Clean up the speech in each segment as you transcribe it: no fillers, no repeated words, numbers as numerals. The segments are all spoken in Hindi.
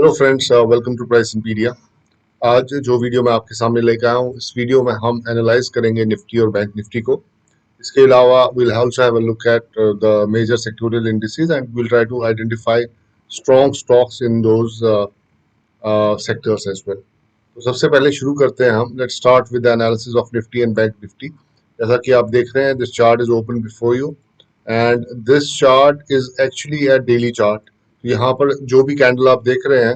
Hello friends, welcome to Price इंपीडिया। आज जो वीडियो मैं आपके सामने लेकर आया हूँ, इस वीडियो में हम एनालाइज करेंगे निफ्टी और बैंक निफ्टी को। इसके अलावा will also have a look at the major sectoral indices and will try to identify strong stocks in those sectors as well. तो सबसे पहले शुरू करते हैं हम। Let's start with the analysis of Nifty and bank Nifty. जैसा कि आप देख रहे हैं, this chart is open before you and this chart is actually a daily chart. यहाँ पर जो भी कैंडल आप देख रहे हैं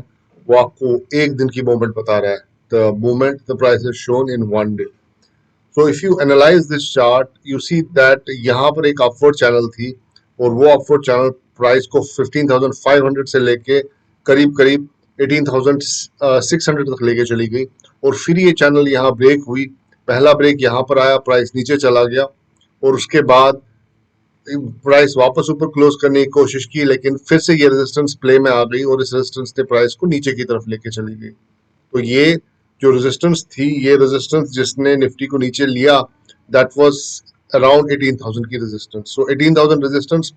वो आपको एक दिन की मूवमेंट बता रहा है। The movement the price is shown in one day. So if you analyse this chart you see that यहाँ पर एक अपवर्ड चैनल थी और वो अपवर्ड चैनल प्राइस को 15,500 से लेके करीब करीब 18,600 तक लेके चली गई और फिर ये चैनल यहाँ ब्रेक हुई। पहला ब्रेक यहाँ पर आया, प्राइस नीचे चला गया और उसके बाद प्राइस वापस ऊपर क्लोज करने की कोशिश की, लेकिन फिर से ये रेजिस्टेंस प्ले में आ गई और इस रेजिस्टेंस ने प्राइस को नीचे की तरफ लेके चली गई। तो ये जो रेजिस्टेंस थी, ये रेजिस्टेंस जिसने निफ्टी को नीचे लिया, दैट वाज अराउंड 18,000 की resistance. So 18,000 resistance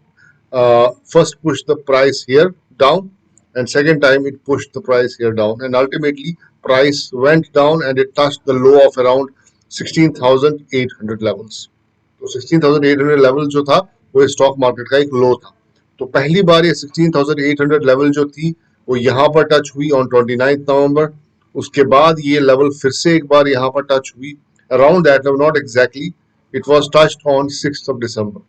first pushed the price here down and second time it pushed the price here down and ultimately price went down and it touched the low of around 16,800 levels. तो 16,800 लेवल जो था वो स्टॉक मार्केट का एक लो था। तो पहली बार ये 16,800 लेवल जो थी वो यहाँ पर टच हुई ऑन 29 नवंबर। उसके बाद ये लेवल फिर से एक बार यहाँ पर टच हुई around that, not exactly, it was touched on 6th of December.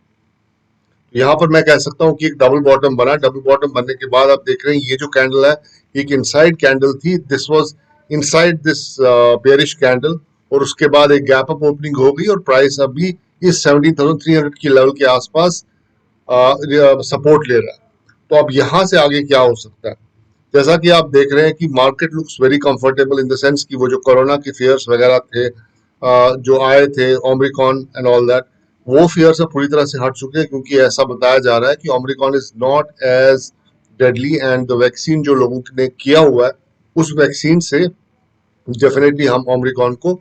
यहाँ पर मैं कह सकता हूँ कि एक डबल बॉटम बना। डबल बॉटम बनने के बाद आप देख रहे हैं ये जो कैंडल है एक इनसाइड कैंडल थी। This was inside this bearish candle और उसके बाद एक गैप अप ओपनिंग हो गई और प्राइस अभी इस 17,300 की लेवल के आसपास सपोर्ट ले रहा है। तो अब यहाँ से आगे क्या हो सकता है? जैसा कि आप देख रहे हैं कि market looks very comfortable in the sense कि वो जो कोरोना के फियर्स वगैरह थे जो आए थे, ओमिक्रॉन एंड ऑल दैट, वो फियर्स अब पूरी तरह से हट चुके हैं क्योंकि ऐसा बताया जा रहा है कि Omicron is not as deadly and the vaccine जो लोगों ने किया हुआ है उस वैक्सीन से डेफिनेटली हम ओमिक्रॉन को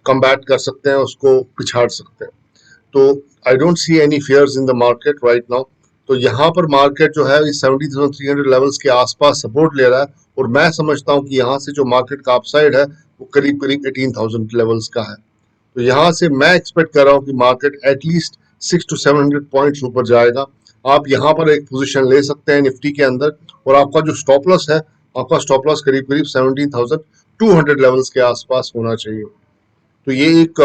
कम्बैट कर सकते हैं, उसको पिछाड़ सकते हैं। तो I don't see any fears in the market right now. तो यहाँ पर मार्केट जो है इस 17,300 लेवल्स के आसपास सपोर्ट ले रहा है और मैं समझता हूँ कि यहाँ से जो मार्केट का अपसाइड है वो करीब करीब 18,000 लेवल्स का है। तो यहाँ से मैं एक्सपेक्ट कर रहा हूँ कि मार्केट एटलीस्ट 600 to 700 पॉइंट्स ऊपर जाएगा। आप यहाँ पर एक पोजीशन ले सकते हैं निफ्टी के अंदर और आपका जो स्टॉप लॉस है, आपका स्टॉप लॉस करीब करीब 17,200 लेवल्स के आसपास होना चाहिए। तो ये एक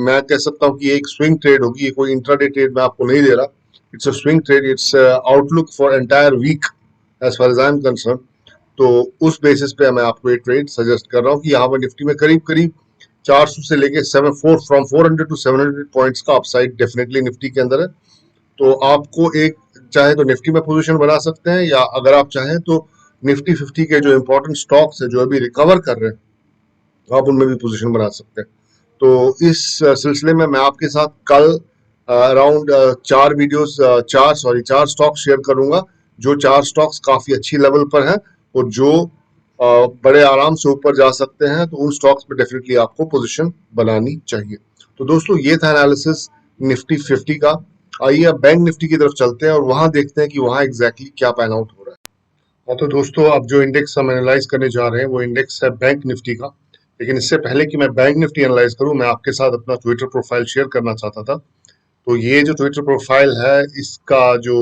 मैं कह सकता हूँ कि एक स्विंग ट्रेड होगी, ये कोई इंट्राडे ट्रेड मैं आपको नहीं दे रहा। It's a swing trade, it's outlook for entire week as far as I am concern. तो उस बेसिस पे मैं आपको एक ट्रेड सजेस्ट कर रहा हूँ कि यहाँ पर निफ्टी में करीब करीब 400 से लेके 400 to 700 पॉइंट्स का अपसाइड डेफिनेटली निफ्टी के अंदर है। तो आपको एक चाहे तो निफ्टी में पोजीशन बना सकते हैं या अगर आप चाहें तो निफ्टी 50 के जो इंपॉर्टेंट स्टॉक्स है जो अभी रिकवर कर रहे हैं आप उनमें भी पोजीशन बना सकते हैं। तो इस सिलसिले में मैं आपके साथ कल अराउंड चार स्टॉक्स शेयर करूंगा। जो चार स्टॉक्स काफी अच्छी लेवल पर हैं और जो बड़े आराम से ऊपर जा सकते हैं, तो उन स्टॉक्स पे डेफिनेटली आपको पोजीशन बनानी चाहिए। तो दोस्तों ये था एनालिसिस निफ्टी 50 का। आइए अब बैंक निफ्टी की तरफ चलते हैं और वहां देखते हैं कि वहां एग्जैक्टली क्या पैन आउट हो रहा है। हाँ तो दोस्तों, अब जो इंडेक्स हम एनालाइज करने जा रहे हैं वो इंडेक्स है बैंक निफ्टी का। लेकिन इससे पहले कि मैं बैंक निफ्टी एनालाइज करूं, मैं आपके साथ अपना ट्विटर प्रोफाइल शेयर करना चाहता था। तो ये जो ट्विटर प्रोफाइल है इसका जो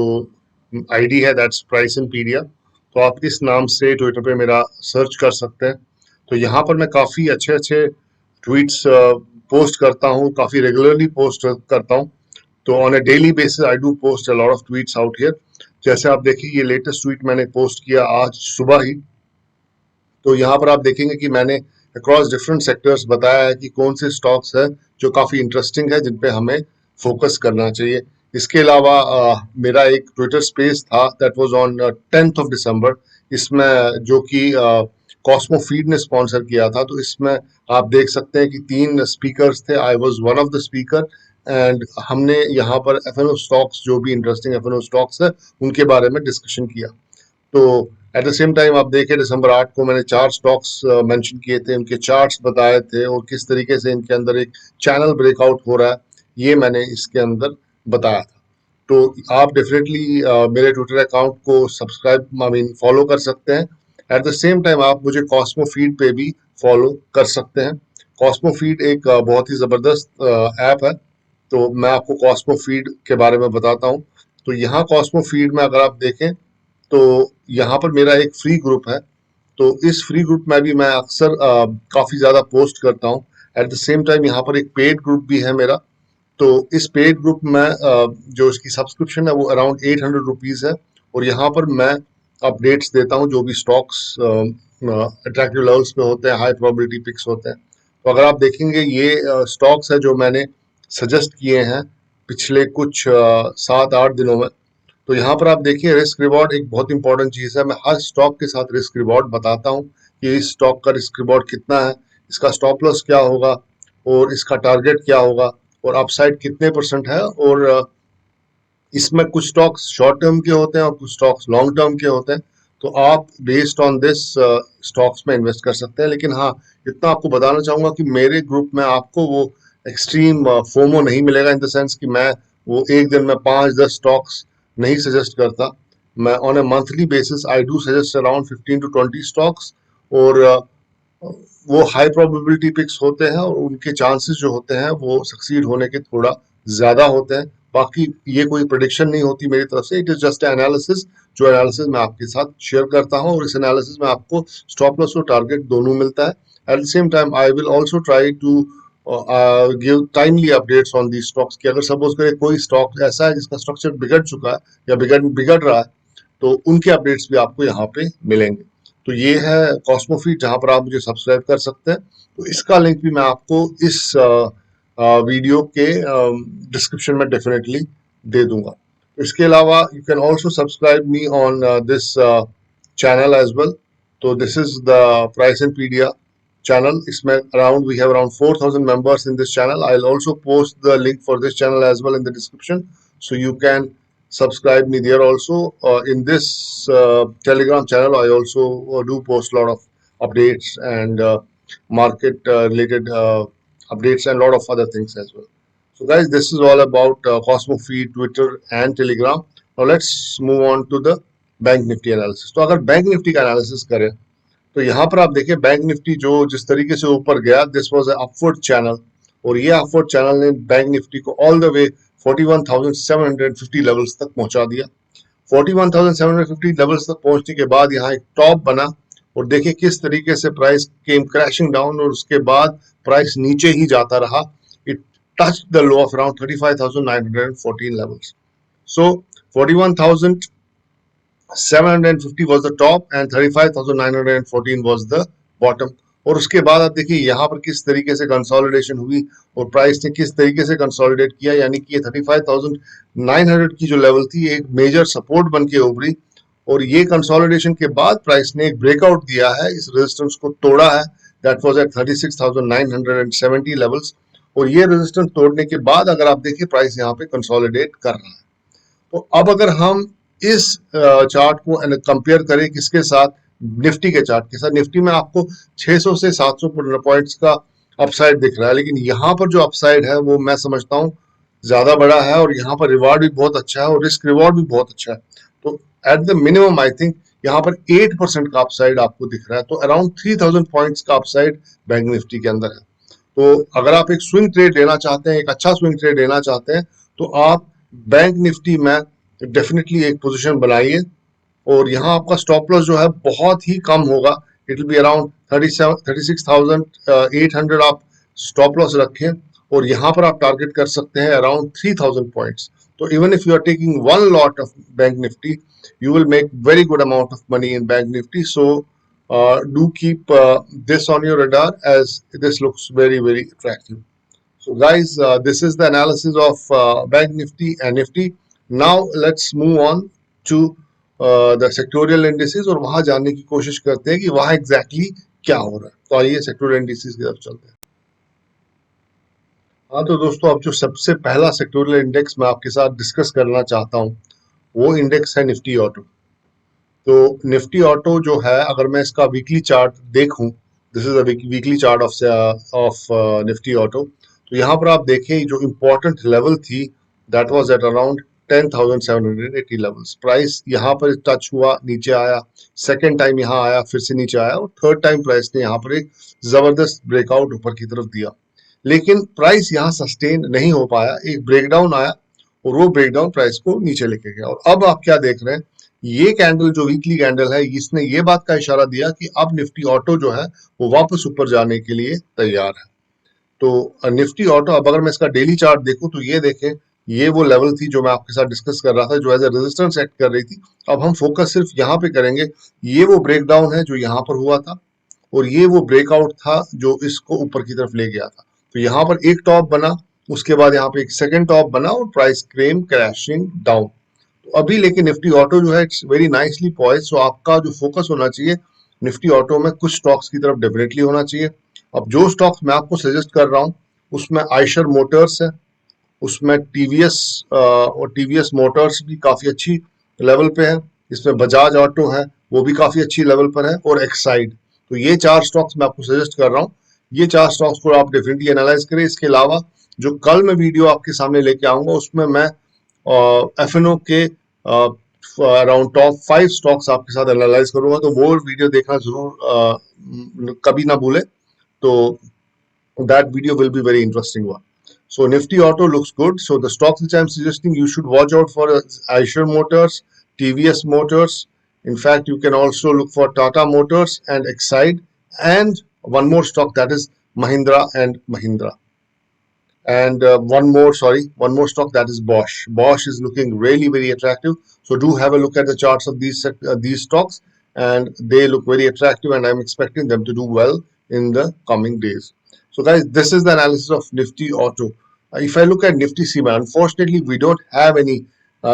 आईडी है दैट्स प्राइस इंपीडिया। तो आप इस नाम से ट्विटर पे मेरा सर्च कर सकते हैं। तो यहाँ पर मैं काफ़ी अच्छे अच्छे ट्वीट्स पोस्ट करता हूँ, काफ़ी रेगुलरली पोस्ट करता हूँ। तो on a daily basis I do post a lot of tweets out here. जैसे आप देखिए ये लेटेस्ट ट्वीट मैंने पोस्ट किया आज सुबह ही। तो यहाँ पर आप देखेंगे कि मैंने अक्रॉस डिफरेंट सेक्टर्स बताया है कि कौन से स्टॉक्स हैं जो काफ़ी इंटरेस्टिंग है, जिन पे हमें फोकस करना चाहिए। इसके अलावा मेरा एक ट्विटर स्पेस था that was on 10th of December. इसमें जो कि कॉस्मो फीड ने स्पॉन्सर किया था। तो इसमें आप देख सकते हैं कि 3 स्पीकर्स थे, I was one of the speaker and हमने यहाँ पर एफएनओ स्टॉक्स, जो भी इंटरेस्टिंग एफएनओ स्टॉक्स है उनके बारे में डिस्कशन किया। तो एट द सेम टाइम आप देखें दिसंबर 8 को मैंने 4 स्टॉक्स मेंशन किए थे, उनके चार्ट्स बताए थे और किस तरीके से इनके अंदर एक चैनल ब्रेकआउट हो रहा है ये मैंने इसके अंदर बताया था। तो आप डेफिनेटली मेरे ट्विटर अकाउंट को सब्सक्राइब आई मीन फॉलो कर सकते हैं एट द सेम टाइम आप मुझे कॉस्मो फीड पे भी फॉलो कर सकते हैं। कॉस्मो फीड एक बहुत ही जबरदस्त ऐप है। तो मैं आपको कॉस्मो फीड के बारे में बताता हूँ। तो यहाँ कॉस्मो फीड में अगर आप देखें तो यहाँ पर मेरा एक फ्री ग्रुप है। तो इस फ्री ग्रुप में भी मैं अक्सर काफी ज्यादा पोस्ट करता हूँ। एट द सेम टाइम यहाँ पर एक पेड ग्रुप भी है मेरा। तो इस पेड ग्रुप में जो इसकी सब्सक्रिप्शन है वो अराउंड 800 रुपीज है। और यहाँ पर मैं अपडेट्स देता हूँ जो भी स्टॉक्स अट्रैक्टिव लेवल्स पे होते हैं, हाई प्रोबेबिलिटी पिक्स होते हैं। तो अगर आप देखेंगे ये स्टॉक्स है जो मैंने सजेस्ट किए हैं पिछले कुछ 7-8 दिनों में। तो यहाँ पर आप देखिए रिस्क रिवॉर्ड एक बहुत इंपॉर्टेंट चीज है। मैं हर स्टॉक के साथ रिस्क रिवॉर्ड बताता हूँ कि इस स्टॉक का रिस्क रिवॉर्ड कितना है, इसका स्टॉप लॉस क्या होगा और इसका टारगेट क्या होगा और अपसाइड कितने परसेंट है। और इसमें कुछ स्टॉक्स शॉर्ट टर्म के होते हैं और कुछ स्टॉक्स लॉन्ग टर्म के होते हैं। तो आप बेस्ड ऑन दिस स्टॉक्स में इन्वेस्ट कर सकते हैं। लेकिन हाँ, इतना आपको बताना चाहूंगा कि मेरे ग्रुप में आपको वो एक्सट्रीम फोमो नहीं मिलेगा, इन द सेंस कि मैं वो एक दिन में 5-10 स्टॉक्स नहीं सजेस्ट करता। मैं on A monthly basis I do suggest around 15 to 20 stocks. और वो हाई प्रोबेबिलिटी पिक्स होते हैं और उनके चांसेस जो होते हैं वो सक्सीड होने के थोड़ा ज्यादा होते हैं। बाकी ये कोई प्रिडिक्शन नहीं होती मेरी तरफ से, इट इज जस्ट एनालिसिस। जो एनालिसिस मैं आपके साथ शेयर करता हूँ और इस एनालिसिस में आपको स्टॉप लॉस और टारगेट दोनों मिलता है। At the same time I will also try to give timely updates on the stocks कि अगर सपोज करें कोई स्टॉक ऐसा है जिसका स्ट्रक्चर बिगड़ चुका है या बिगड़ रहा है तो उनके अपडेट्स भी आपको यहाँ पे मिलेंगे। तो ये है कॉस्मोफीड जहां पर आप मुझे सब्सक्राइब कर सकते हैं। तो इसका लिंक भी मैं आपको इस वीडियो के डिस्क्रिप्शन में डेफिनेटली दे दूंगा। इसके अलावा you can also subscribe me on this channel as well. तो this is the Price and Pedia channel. इसमें around we have around 4,000 members in this channel. I'll also post the link for this channel as well in the description, so you can subscribe me there also. In this Telegram channel, I also do post a lot of updates and market related updates and a lot of other things as well. So guys, this is all about Cosmo Feed, Twitter and Telegram. Now let's move on to the bank Nifty analysis. तो अगर बैंक निफ्टी का एनालिसिस करें तो यहाँ पर आप देखिए बैंक निफ्टी जो जिस तरीके से ऊपर गया, this was a upward channel. और ये अपवर्ड चैनल ने बैंक निफ्टी को ऑल द वे 41,750 लेवल्स तक पहुंचा दिया। 41,750 लेवल्स तक पहुंचने के बाद यहाँ एक टॉप बना और देखिए किस तरीके से प्राइस केम क्रैशिंग डाउन और उसके बाद प्राइस नीचे ही जाता रहा। It touch the low of around 35,914 levels. So 41,750 was the top and 35,914 was the bottom। और उसके बाद आप देखिए यहाँ पर किस तरीके से कंसोलिडेशन हुई और प्राइस ने किस तरीके से कंसोलिडेट किया, यानी कि ये 35,900 की जो लेवल थी एक मेजर सपोर्ट बन के उभरी। और ये कंसोलिडेशन के बाद प्राइस ने एक ब्रेकआउट दिया है, इस रेजिस्टेंस को तोड़ा है, दैट वाज एट 36,970 लेवल्स। और ये रेजिस्टेंस तोड़ने के बाद अगर आप देखिए प्राइस यहाँ पे कंसोलिडेट कर रहा है। तो अब अगर हम इस चार्ट को कंपेयर करें किसके साथ, निफ्टी के चार्ट के साथ, निफ्टी में आपको 600 से 700 पॉइंट्स का अपसाइड दिख रहा है, लेकिन यहाँ पर जो अपसाइड है वो मैं समझता हूँ ज्यादा बड़ा है और यहाँ पर रिवार्ड भी बहुत अच्छा है और रिस्क रिवॉर्ड भी बहुत अच्छा है। तो at the minimum I think यहाँ पर 8% का अपसाइड आपको दिख रहा है। तो अराउंड 3000 पॉइंट्स का अपसाइड बैंक निफ्टी के अंदर है। तो अगर आप एक स्विंग ट्रेड लेना चाहते हैं, एक अच्छा स्विंग ट्रेड लेना चाहते हैं, तो आप बैंक निफ्टी में डेफिनेटली एक पोजीशन बनाइए। और यहाँ आपका स्टॉप लॉस जो है बहुत ही कम होगा, इट विल बी अराउंड 36,800 आप स्टॉप लॉस रखें और यहाँ पर आप टारगेट कर सकते हैं अराउंड 3000 पॉइंट्स। तो even if you are taking one lot of bank Nifty you will make very good amount of money in bank nifty. So do keep this on your radar as this looks very attractive. So guys, this is the analysis of bank nifty and nifty. Now let's move on to the sectorial indices और वहां जानने की कोशिश करते हैं कि वहां exactly क्या हो रहा है। तो आइए sectorial indices की तरफ चलते हैं। हाँ तो दोस्तों, अब जो सबसे पहला sectorial index मैं आपके साथ डिस्कस करना चाहता हूँ वो इंडेक्स है निफ्टी ऑटो। तो निफ्टी ऑटो जो है, अगर मैं इसका वीकली चार्ट देखूं, this is a weekly chart of Nifty auto. तो यहाँ पर आप देखें जो इम्पोर्टेंट लेवल थी that was at around 10,780 levels. Price यहाँ पर टच हुआ, नीचे आया, सेकेंड टाइम यहाँ आया, फिर से नीचे आया, और थर्ड टाइम प्राइस ने यहाँ पर एक जबरदस्त ब्रेकआउट ऊपर की तरफ दिया, लेकिन प्राइस यहाँ सस्टेन नहीं हो पाया, एक ब्रेकडाउन आया और वो ब्रेकडाउन प्राइस को नीचे लेके गया। और अब आप क्या देख रहे हैं, ये कैंडल जो वीकली कैंडल है, इसने ये बात का इशारा दिया कि अब निफ्टी ऑटो जो है वो वापस ऊपर जाने के लिए तैयार है। तो निफ्टी ऑटो, अब अगर मैं इसका डेली चार्ट देखूं तो ये देखें, ये वो लेवल थी जो मैं आपके साथ डिस्कस कर रहा था, जो एज ए रेजिस्टेंस एक्ट कर रही थी। अब हम फोकस सिर्फ यहाँ पे करेंगे। ये वो ब्रेकडाउन है जो यहाँ पर हुआ था, और ये वो ब्रेकआउट था जो इसको ऊपर की तरफ ले गया था। तो यहाँ पर एक टॉप बना, उसके बाद यहाँ पे एक सेकंड टॉप बना, और प्राइस क्रेम क्रैशिंग डाउन। तो अभी लेकिन निफ्टी ऑटो जो है इट्स वेरी नाइसली पॉइज्ड। सो आपका जो फोकस होना चाहिए निफ्टी ऑटो में, कुछ स्टॉक्स की तरफ डेफिनेटली होना चाहिए। अब जो स्टॉक्स मैं आपको सजेस्ट कर रहा हूँ उसमें आयशर मोटर्स है, उसमें टीवीएस और टीवीएस मोटर्स भी काफी अच्छी लेवल पे है, इसमें बजाज ऑटो है वो भी काफी अच्छी लेवल पर है, और एक्साइड। तो ये चार स्टॉक्स मैं आपको सजेस्ट कर रहा हूँ, ये चार स्टॉक्स को आप डेफिनेटली एनालाइज करें। इसके अलावा जो कल मैं वीडियो आपके सामने लेके आऊंगा उसमें मैं एफएनओ के अराउंड टॉप 5 स्टॉक्स आपके साथ एनालाइज करूंगा, तो वो वीडियो देखना जरूर कभी ना भूले। तो that video will be very interesting one. So Nifty Auto looks good. So the stocks which I'm suggesting you should watch out for Eicher Motors, TVS Motors. In fact, you can also look for Tata Motors and Exide, and one more stock, that is Mahindra and Mahindra. And one more stock, that is Bosch. Bosch is looking really very attractive. So do have a look at the charts of these stocks, and they look very attractive, and I'm expecting them to do well in the coming days. So guys, this is the analysis of Nifty Auto. If I look at Nifty Cement, unfortunately we don't have any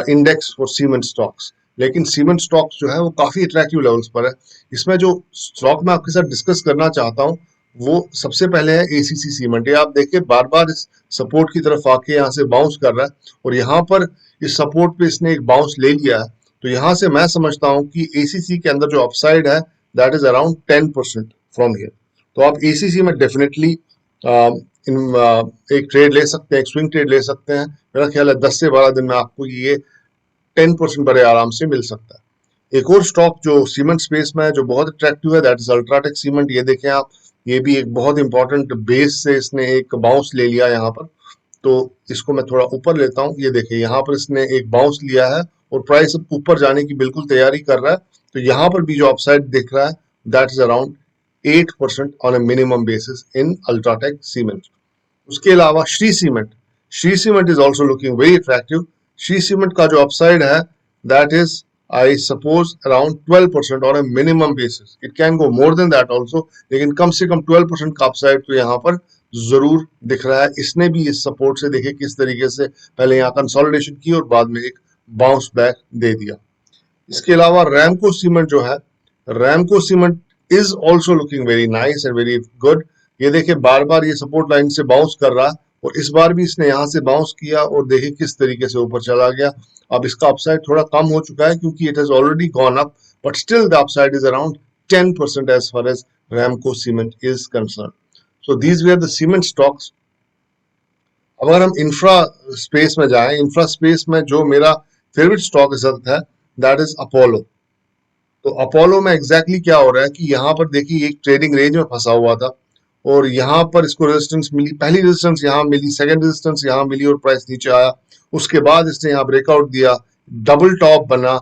index for cement stocks. लेकिन सीमेंट स्टॉक्स जो है वो काफी अट्रैक्टिव लेवल्स पर है। इसमें जो स्टॉक मैं आपके साथ डिस्कस करना चाहता हूँ वो सबसे पहले है एसीसी सीमेंट। ये आप देखिए बार बार इस सपोर्ट की तरफ आके यहाँ से बाउंस कर रहा है, और यहाँ पर इस सपोर्ट पे इसने एक बाउंस ले लिया है। तो यहाँ से मैं समझता हूँ कि एसीसी के अंदर जो अपसाइड है that is around 10% from here. तो आप एसीसी में डेफिनेटली एक ट्रेड ले सकते हैं, एक स्विंग ट्रेड ले सकते हैं। मेरा ख्याल है 10 से 12 दिन में आपको ये 10% बड़े आराम से मिल सकता है। एक और स्टॉक जो सीमेंट स्पेस में है जो बहुत अट्रैक्टिव है दैट इज अल्ट्राटेक सीमेंट। ये देखें आप, ये भी एक बहुत इंपॉर्टेंट बेस से इसने एक बाउंस ले लिया यहाँ पर। तो इसको मैं थोड़ा ऊपर लेता हूँ, ये देखिए यहाँ पर इसने एक बाउंस लिया है और प्राइस ऊपर जाने की बिल्कुल तैयारी कर रहा है। तो यहाँ पर भी जो अपसाइड दिख रहा है that is around 8% on a minimum basis in UltraTech cement. उसके अलावा Shri cement is also looking very attractive. Shri cement का जो अपसाइड है that is I suppose around 12% on a minimum basis. It can go more than that also, लेकिन कम से कम 12% का अपसाइड तो यहाँ पर जरूर दिख रहा है। इसने भी इस सपोर्ट से देखिए किस तरीके से पहले यहाँ कंसोलिडेशन की और बाद में एक बाउंस बैक दे दिया। इसके अलावा रैमको सीमेंट जो है, Ramco cement is also looking very nice and very good. ये देखिए बार बार ये सपोर्ट लाइन से बाउंस कर रहा है, और इस बार भी इसने यहाँ से बाउंस किया और देखिए किस तरीके से ऊपर चला गया। अब इसका अपसाइड थोड़ा कम हो चुका है क्योंकि it has already gone up, but still the upside is around 10% as far as Ramco cement is concern. So these were the cement stocks. अगर हम इंफ्रा स्पेस में जाएं, इंफ्रा स्पेस में जो मेरा फेवरेट स्टॉक इस वक्त है दैट इज अपोलो। तो अपोलो में एग्जैक्टली क्या हो रहा है कि यहाँ पर देखिए एक ट्रेडिंग रेंज में फंसा हुआ था, और यहाँ पर इसको रेजिस्टेंस मिली, पहली रेजिस्टेंस यहाँ मिली, सेकंड रेजिस्टेंस यहाँ मिली, और प्राइस नीचे आया। उसके बाद इसने यहाँ ब्रेकआउट दिया, डबल टॉप बना,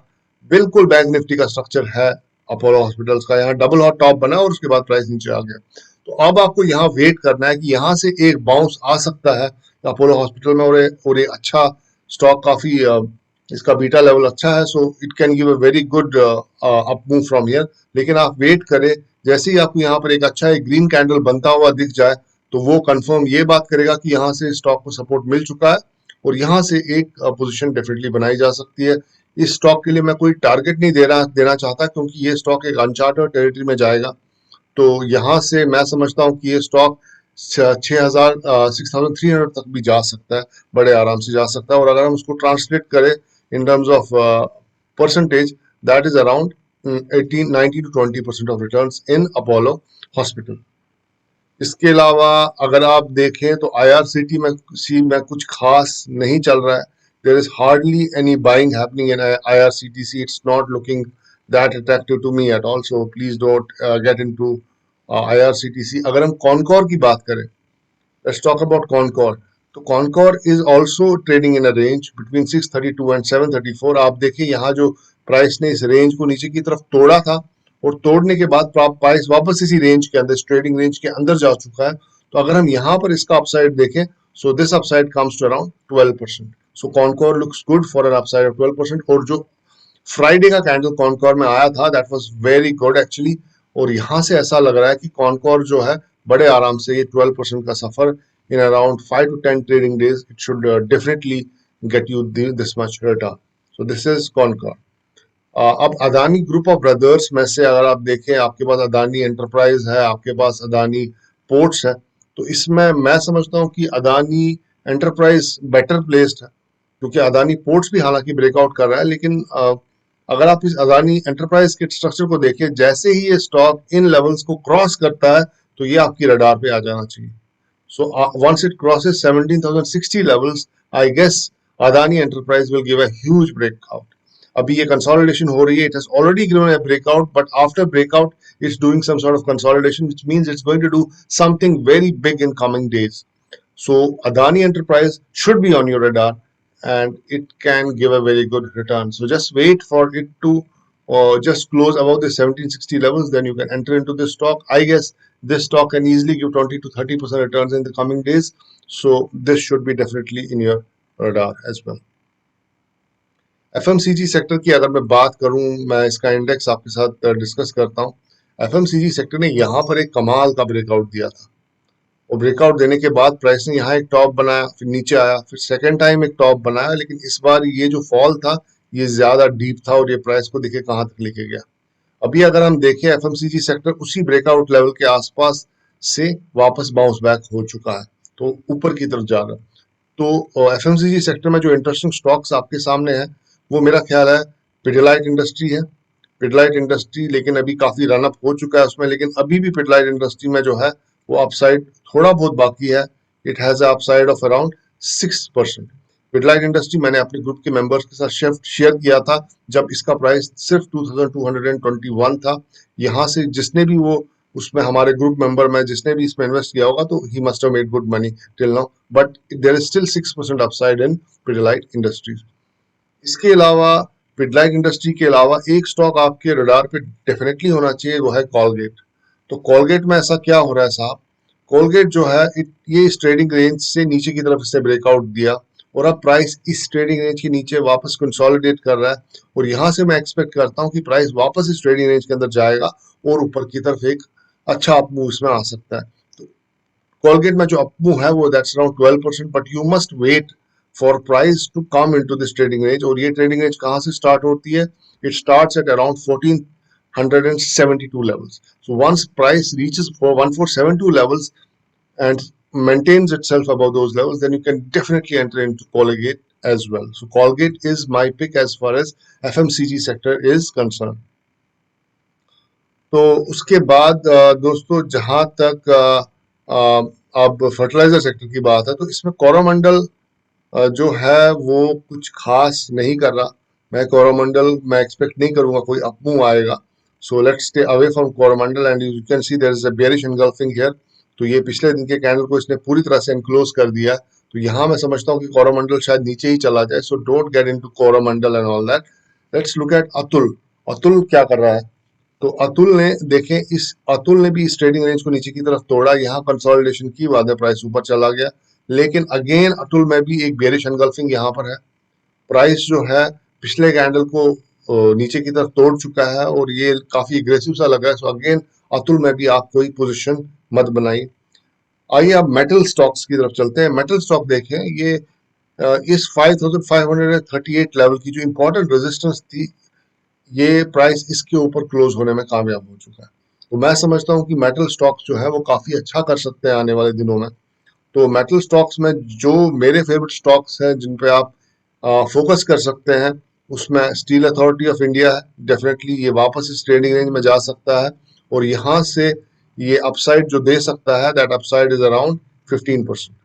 बिल्कुल बैंक निफ्टी का स्ट्रक्चर है अपोलो हॉस्पिटल्स का। यहाँ डबल हॉट टॉप बना और उसके बाद प्राइस नीचे आ गया। तो अब आपको यहाँ वेट करना है कि यहाँ से एक बाउंस आ सकता है अपोलो हॉस्पिटल में, और एक अच्छा स्टॉक, काफी इसका बीटा लेवल अच्छा है, so it can give a very good up move from here. लेकिन आप वेट करें, जैसे ही आपको यहाँ पर एक अच्छा एक ग्रीन कैंडल बनता हुआ दिख जाए तो वो कंफर्म ये बात करेगा कि यहाँ से स्टॉक को सपोर्ट मिल चुका है, और यहाँ से एक पोजीशन डेफिनेटली बनाई जा सकती है। इस स्टॉक के लिए मैं कोई टारगेट नहीं देना चाहता क्योंकि ये स्टॉक एक अनचार्टेड टेरिटरी में जाएगा। तो यहाँ से मैं समझता हूँ कि ये स्टॉक 6,300 तक भी जा सकता है, बड़े आराम से जा सकता है। और अगर हम उसको ट्रांसलेट करें in terms of percentage that is around 19 to 20% of returns in Apollo hospital. इसके अलावा अगर आप देखें तो IRCT में कुछ खास नहीं चल रहा है। there is hardly any buying happening in IRCTC. It's not looking that attractive to me at all. So please don't get into IRCTC. अगर हम Concor की बात करें, let's talk about Concor. तो Concor is also trading in a range between 632 and 734. आप देखिए यहाँ जो प्राइस ने इस रेंज को नीचे की तरफ तोड़ा था और तोड़ने के बाद प्राइस वापस इसी रेंज के अंदर, ट्रेडिंग रेंज के अंदर जा चुका है. तो अगर हम यहाँ पर इसका अपसाइड देखें, so this upside comes to around 12%. So Concor looks good for an upside of 12%. और जो फ्राइडे का कैंडल कॉनकॉर में आया था, that was very good actually. और यहाँ से ऐसा लग रहा है कि कॉनकॉर जो है बड़े आराम से ये 12% का सफर in around 5 to 10 trading days, it should definitely get you this much return. So this is Concor. अब अदानी ग्रुप ऑफ ब्रदर्स में से अगर आप देखें, आपके पास अदानी एंटरप्राइज है, आपके पास अदानी पोर्ट्स है. तो इसमें मैं समझता हूँ कि अदानी एंटरप्राइज बेटर प्लेस्ड है, क्योंकि अदानी पोर्ट्स भी हालांकि ब्रेकआउट कर रहा है. लेकिन अगर आप इस अदानी एंटरप्राइज के स्ट्रक्चर को देखें, जैसे ही ये स्टॉक इन लेवल्स को क्रॉस करता है तो ये आपकी रडार पे आ जाना चाहिए. So once it crosses 17,060 levels, I guess Adani enterprise will give a huge breakout. अभी ये कंसोलिडेशन हो रही है, it has already given a breakout, but after breakout it's doing some sort of consolidation, which means it's going to do something very big in coming days. So Adani Enterprise should be on your radar, and it can give a very good return. So just wait for it to just close above the 1760 levels, then you can enter into this stock. I guess this stock can easily give 20 to 30% returns in the coming days. So this should be definitely in your radar as well. FMCG sector की अगर मैं बात करूं, मैं इसका इंडेक्स आपके साथ डिस्कस करता हूं. FMCG सेक्टर ने यहाँ पर एक कमाल का ब्रेकआउट दिया था, और ब्रेकआउट देने के बाद प्राइस ने यहाँ एक टॉप बनाया, फिर नीचे आया, फिर सेकेंड टाइम एक टॉप बनाया. लेकिन इस बार ये जो फॉल था ये ज्यादा डीप था, और ये प्राइस को देखिए कहाँ तक लेके गया. अभी अगर हम देखें, एफएमसीजी सेक्टर उसी ब्रेकआउट लेवल के आसपास से वापस बाउंस बैक हो चुका है, तो ऊपर की तरफ जा रहा है. तो एफएमसीजी सेक्टर में जो इंटरेस्टिंग स्टॉक्स आपके सामने है, वो मेरा ख्याल है पिडिलाइट इंडस्ट्री है. पिडिलाइट इंडस्ट्री लेकिन अभी काफी रनअप हो चुका है उसमें, लेकिन अभी भी पिडिलाइट इंडस्ट्री में जो है वो अपसाइड थोड़ा बहुत बाकी है. It has upside of around 6%. Pidilite industry मैंने अपने ग्रुप के मेंबर्स के साथ शेयर किया था जब इसका प्राइस सिर्फ 2221 था. यहाँ से जिसने भी वो उसमें हमारे ग्रुप मेंबर में जिसने भी इसमें इन्वेस्ट किया होगा, तो he must have made good money till now, but there is still 6% upside in Pidilite industries. इसके अलावा पिडिलाइट इंडस्ट्री के अलावा एक स्टॉक आपके रडार पे डेफिनेटली होना चाहिए, वो है कॉलगेट. तो कॉलगेट में ऐसा क्या हो रहा है साहब, कॉलगेट जो है ये इस ट्रेडिंग रेंज से नीचे की तरफ इसने ब्रेकआउट दिया, और अब प्राइस इस ट्रेडिंग रेंज के नीचे वापस कंसोलिडेट कर रहा है. और यहाँ से मैं एक्सपेक्ट करता हूँ कि प्राइस वापस इस ट्रेडिंग रेंज के अंदर जाएगा और ऊपर की तरफ एक अच्छा अपमूव इसमें आ सकता है. तो कॉलगेट में जो अपमूव है वो that's around 12%, but you must wait for price to come into this trading range. और ये ट्रेडिंग रेंज कहाँ से स्टार्ट होती है? It starts at around 1472 levels. So once price reaches for 1472 levels and maintains itself above those levels, then you can definitely enter into Colgate as well. So Colgate is my pick as far as FMCG sector is concerned. तो उसके बाद दोस्तों, जहां तक अब फर्टिलाइजर सेक्टर की बात है, तो इसमें कोरोमंडल जो है वो कुछ खास नहीं कर रहा. मैं एक्सपेक्ट नहीं करूंगा कोई अपमूव आएगा. So let's stay away from Coromandel, and you can see there is a bearish engulfing here. तो ये पिछले दिन के कैंडल को इसने पूरी तरह से एनक्लोज कर दिया. तो यहाँ मैं समझता हूँ कि कोरोमंडल शायद नीचे ही चला जाए. So don't get into Coromandel and all that. Let's look at Atul. Atul क्या कर रहा है? तो अतुल ने देखें, अतुल ने भी इस ट्रेडिंग रेंज को नीचे की तरफ तोड़ा, यहाँ कंसोलिडेशन की, बाद में प्राइस ऊपर चला गया. लेकिन अगेन अतुल में भी एक बेरिश एनगल्फिंग यहाँ पर है. प्राइस जो है पिछले कैंडल को नीचे की तरफ तोड़ चुका है और ये काफी एग्रेसिव सा लग रहा है. सो अगेन अतुल में भी आप कोई पोजीशन मत बनाइए. आइए अब मेटल स्टॉक्स की तरफ चलते हैं. मेटल स्टॉक देखें, ये इस 5538 लेवल की जो इंपॉर्टेंट रेजिस्टेंस थी, ये प्राइस इसके ऊपर क्लोज होने में कामयाब हो चुका है. तो मैं समझता हूँ कि मेटल स्टॉक्स जो है वो काफी अच्छा कर सकते हैं आने वाले दिनों में. तो मेटल स्टॉक्स में जो मेरे फेवरेट स्टॉक्स हैं जिन पे आप फोकस कर सकते हैं, उसमें स्टील अथॉरिटी ऑफ इंडिया है. डेफिनेटली ये वापस इस ट्रेडिंग रेंज में जा सकता है, और यहाँ से ये अपसाइड जो दे सकता है, दैट अपसाइड इज अराउंड 15%.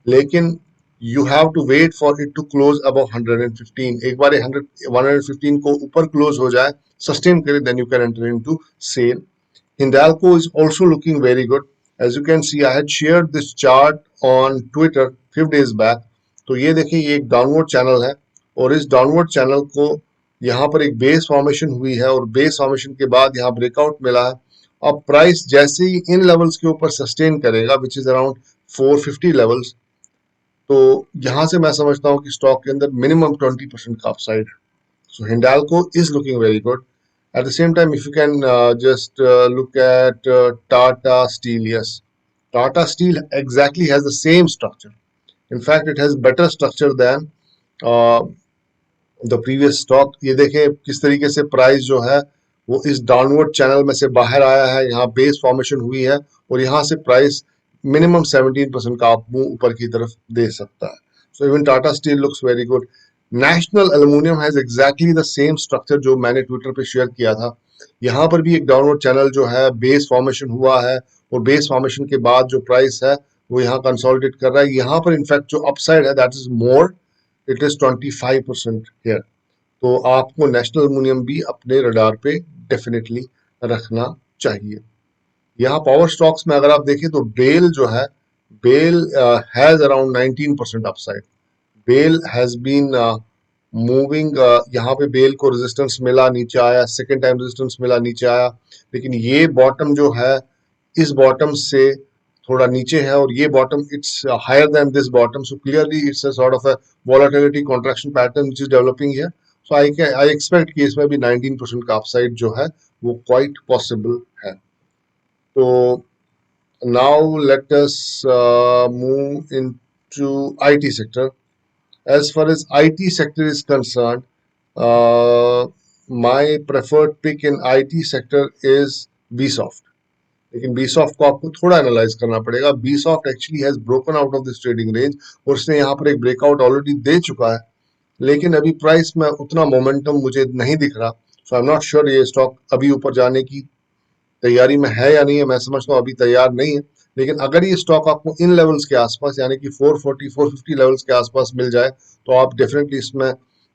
लेकिन you have to wait for it to close above 115. एक बार 115 को ऊपर close हो जाए, sustain करे, then you can enter into sale. Hindalco is also looking very good. As you can see, I had shared this chart on Twitter 5 days back. तो ये देखिए, ये एक डाउनवर्ड चैनल है और इस डाउनवर्ड चैनल को यहाँ पर एक बेस फॉर्मेशन हुई है और बेस फॉर्मेशन के बाद यहाँ ब्रेकआउट मिला है. अब प्राइस जैसे ही इन लेवल्स के ऊपर सस्टेन करेगा, विच इज अराउंड 450 लेवल्स, तो यहाँ से मैं समझता हूँ कि स्टॉक के अंदर मिनिमम 20% का upside. So Hindalco is looking very good. At the same time, if you can just look at Tata Steel, yes, Tata Steel exactly has the same structure. In fact, it has better structure than uh, the previous stock. ये देखें किस तरीके से प्राइस जो है वो इस डाउनवर्ड चैनल में से बाहर आया है, यहाँ बेस फॉर्मेशन हुई है और यहाँ से प्राइस मिनिमम 17% का आप मुंह ऊपर की तरफ दे सकता है. So even Tata steel looks very good. National aluminium has exactly the same structure जो मैंने ट्विटर पे शेयर किया था. यहाँ पर भी एक डाउनवर्ड चैनल जो है, बेस फॉर्मेशन हुआ है और बेस फॉर्मेशन के बाद जो प्राइस है वो यहाँ कंसोलिडेट कर रहा है. यहाँ पर इनफैक्ट जो अपसाइड है that is more, it is 25% here. तो आपको नेशनल एल्यूमिनियम भी अपने रडार पे डेफिनेटली रखना चाहिए. यहाँ पावर स्टॉक्स में अगर आप देखें तो बेल जो है, BEL has around 19% upside. BEL has been moving. यहाँ पे बेल को रेजिस्टेंस मिला, नीचे आया, सेकेंड टाइम रेजिस्टेंस मिला, नीचे आया, लेकिन ये बॉटम जो है इस बॉटम से थोड़ा नीचे है और ये bottom it's higher than this bottom. So clearly it's a sort of a volatility contraction pattern which is developing here. So I expect कि इसमें भी 19% का अपसाइड जो है वो क्वाइट पॉसिबल है. तो now let us move into IT sector. As far as IT sector is concerned, my preferred pick in IT sector is Bsoft. लेकिन Bsoft को आपको थोड़ा एनालाइज करना पड़ेगा. Bsoft actually has broken out of this trading range और उसने यहाँ पर एक ब्रेकआउट ऑलरेडी दे चुका है, लेकिन अभी प्राइस में उतना मोमेंटम मुझे नहीं दिख रहा. सो आई एम नॉट श्योर ये स्टॉक अभी ऊपर जाने की तैयारी में है या नहीं है. मैं समझता हूँ अभी तैयार नहीं है, लेकिन अगर ये स्टॉक आपको इन लेवल्स के आसपास यानी कि 440 450 लेवल्स के आसपास मिल जाए तो आप डेफिनेटली इसमें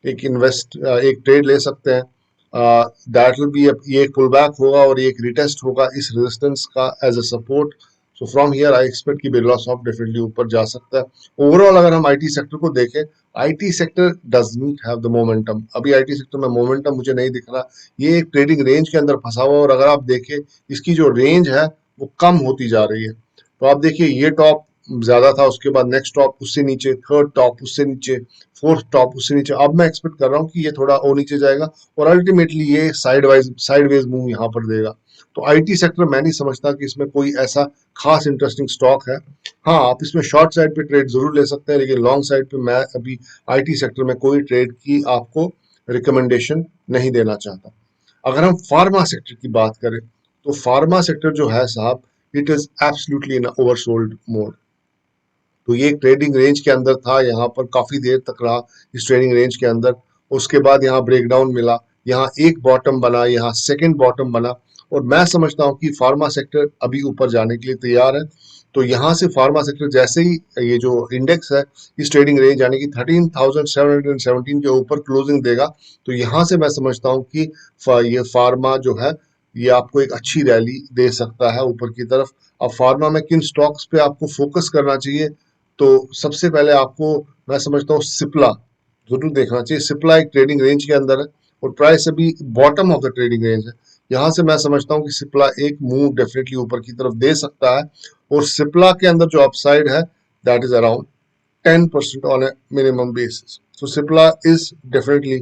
एक ट्रेड ले सकते हैं. दैट विल बी, ये एक पुल बैक होगा और ये एक रिटेस्ट होगा इस रेजिस्टेंस का as a support. So from here I expect कि बिरला सॉफ्ट डेफिनेटली ऊपर जा सकता है. ओवरऑल अगर हम आईटी सेक्टर को देखें, IT sector does not have the momentum. अभी आईटी सेक्टर में मोमेंटम मुझे नहीं दिख रहा. ये एक ट्रेडिंग रेंज के अंदर फंसा हुआ और अगर आप देखें इसकी जो रेंज है वो कम होती जा रही है. तो आप देखिए ये टॉप ज्यादा था, उसके बाद नेक्स्ट टॉप उससे नीचे, थर्ड टॉप उससे नीचे, फोर्थ टॉप उससे नीचे. अब मैं एक्सपेक्ट कर रहा हूँ कि ये थोड़ा और नीचे जाएगा और अल्टीमेटली ये साइडवेज मूव यहाँ पर देगा. तो आईटी सेक्टर मैं नहीं समझता कि इसमें कोई ऐसा खास इंटरेस्टिंग स्टॉक है. हाँ, आप इसमें शॉर्ट साइड पे ट्रेड जरूर ले सकते हैं, लेकिन लॉन्ग साइड पे मैं अभी आईटी सेक्टर में कोई ट्रेड की आपको रिकमेंडेशन नहीं देना चाहता. अगर हम फार्मा सेक्टर की बात करें तो फार्मा सेक्टर जो है साहब, it is absolutely in oversold mode. तो ये ट्रेडिंग रेंज के अंदर था, यहाँ पर काफी देर तक रहा इस ट्रेडिंग रेंज के अंदर. उसके बाद यहाँ ब्रेकडाउन मिला, यहाँ एक बॉटम बना, यहाँ सेकंड बॉटम बना और मैं समझता हूँ कि फार्मा सेक्टर अभी ऊपर जाने के लिए तैयार है. तो यहाँ से फार्मा सेक्टर जैसे ही ये जो इंडेक्स है इस ट्रेडिंग रेंज यानी कि 13,717 के ऊपर क्लोजिंग देगा, तो यहाँ से मैं समझता हूँ कि ये फार्मा जो है ये आपको एक अच्छी रैली दे सकता है ऊपर की तरफ. अब फार्मा में किन स्टॉक्स पे आपको फोकस करना चाहिए, तो सबसे पहले आपको मैं समझता हूँ सिप्ला जरूर देखना चाहिए. सिप्ला एक ट्रेडिंग रेंज के अंदर है और प्राइस अभी bottom of the trading range है. यहाँ से मैं समझता हूँ कि सिप्ला एक मूव डेफिनेटली ऊपर की तरफ दे सकता है और सिप्ला के अंदर जो अपसाइड है that is around 10% on A minimum basis. So Cipla is definitely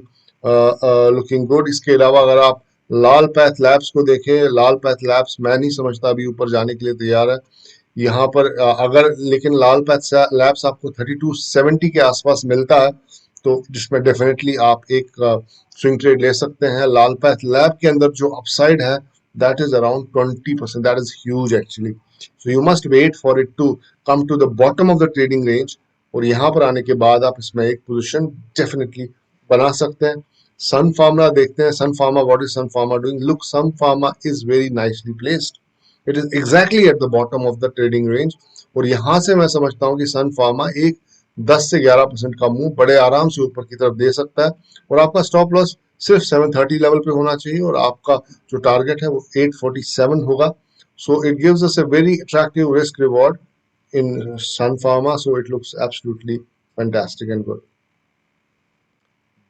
looking good. इसके अलावा अगर आप लाल पैथ लैब्स को देखें, लाल पैथ लैब्स मैं नहीं समझता अभी ऊपर जाने के लिए तैयार है. यहाँ पर अगर लेकिन लाल पैथ लैब्स आपको 3270 के आसपास मिलता है तो जिसमें डेफिनेटली आप एक स्विंग ट्रेड ले सकते हैं. लाल पैथ लैब के अंदर जो अपसाइड है that is around 20%. That is huge actually. So you must wait for it to come to the bottom of the trading range और यहाँ पर आने के बाद आप इसमें एक पोजिशन डेफिनेटली बना सकते हैं. सन फार्मा देखते हैं. Sun Pharma, what is Sun Pharma doing? Look, Sun Pharma is very nicely placed. It is exactly at the bottom of the trading range और यहाँ से मैं समझता हूँ कि सन फार्मा एक 10 से 11% का मूव बड़े आराम से ऊपर की तरफ दे सकता है, और आपका स्टॉप लॉस सिर्फ 730 लेवल पे होना चाहिए, और आपका जो टारगेट है वो 847 होगा. So it gives us a very attractive risk reward in Sun Pharma, so it looks absolutely fantastic and good.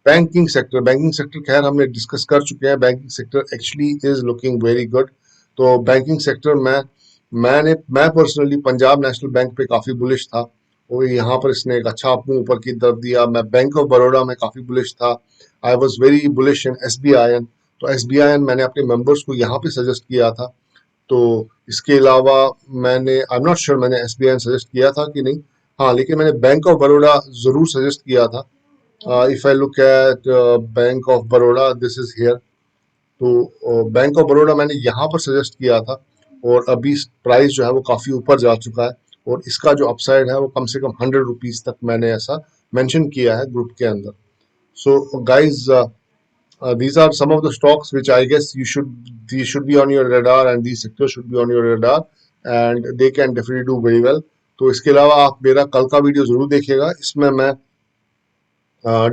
Banking sector खैर हमने डिस्कस कर चुके हैं. Banking sector actually is looking very good. तो बैंकिंग सेक्टर में मैं पर्सनली पंजाब नेशनल बैंक पे काफी बुलिश था, और यहाँ पर इसने एक अच्छा अपने ऊपर की तरफ दिया. मैं बैंक ऑफ बड़ौदा में काफी बुलिश था. I was very bullish in SBIN. तो SBIN मैंने अपने मेंबर्स को यहाँ पे सजेस्ट किया था. तो इसके अलावा मैंने आई एम नॉट श्योर मैंने SBI सजेस्ट किया था कि नहीं. हाँ, लेकिन मैंने बैंक ऑफ बड़ौदा जरूर सजेस्ट किया था. If I look at bank of Baroda, this is here. तो बैंक ऑफ बड़ौदा मैंने यहाँ पर सजेस्ट किया था, और अभी प्राइस जो है वो काफी ऊपर जा चुका है, और इसका जो अपसाइड है वो कम से कम 100 रुपीज तक मैंने ऐसा मेंशन किया है ग्रुप के अंदर. So guys, these are some of the stocks which I guess these should be on your radar, and these sectors should be on your radar, and they can definitely do very well. तो इसके अलावा आप मेरा कल का वीडियो जरूर देखिएगा. इसमें मैं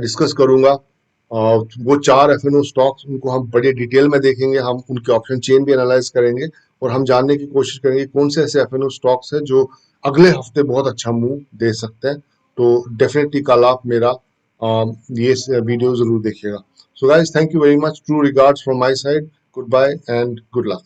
डिस्कस करूंगा वो 4 FNO स्टॉक्स, उनको हम बड़े डिटेल में देखेंगे. हम उनके ऑप्शन चेन भी एनालाइज करेंगे, और हम जानने की कोशिश करेंगे कौन से ऐसे FNO स्टॉक्स हैं जो अगले हफ्ते बहुत अच्छा मूव दे सकते हैं. तो डेफिनेटली कल आप मेरा ये वीडियो जरूर देखिएगा. So guys, thank you very much. True regards from my side. Goodbye and good luck.